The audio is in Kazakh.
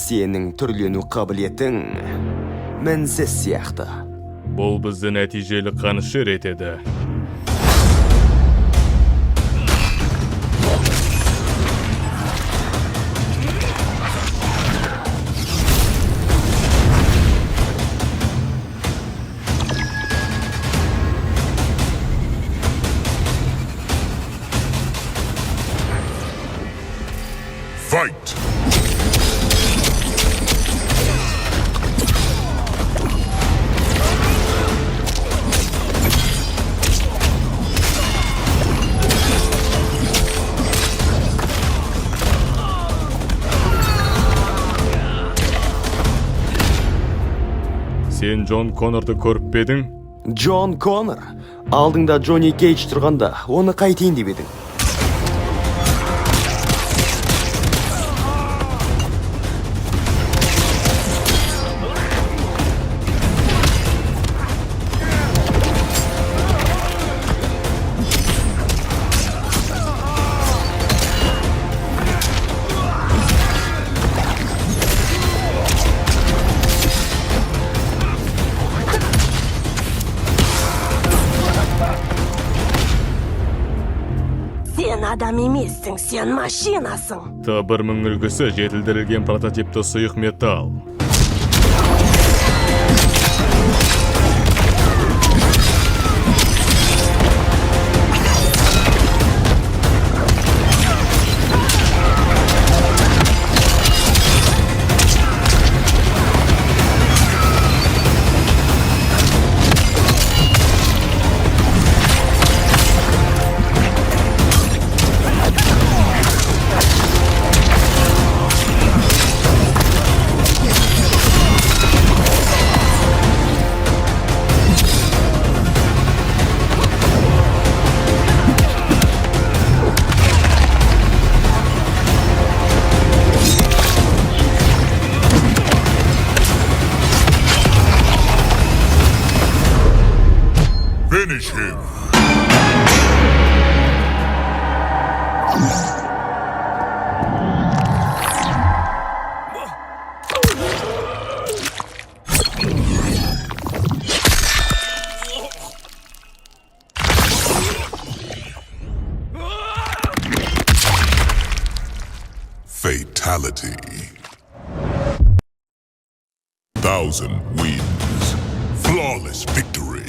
Сенің түрлену қабілетің мінсіз сияқты. Бұл бізді нәтижелі қанышыр етеді. Fight! Сен Джон Коннорды көріп пе едің? Джон Коннор, алдыңда Джонни Кейдж тұрғанда, оны қайтейін деп едің. Сен адам емессің, сен машинасың. Т-1000 үлгісі жетілдірілген прототипті сұйық металл. Finish him! Fatality. 1000 wins. Flawless victory.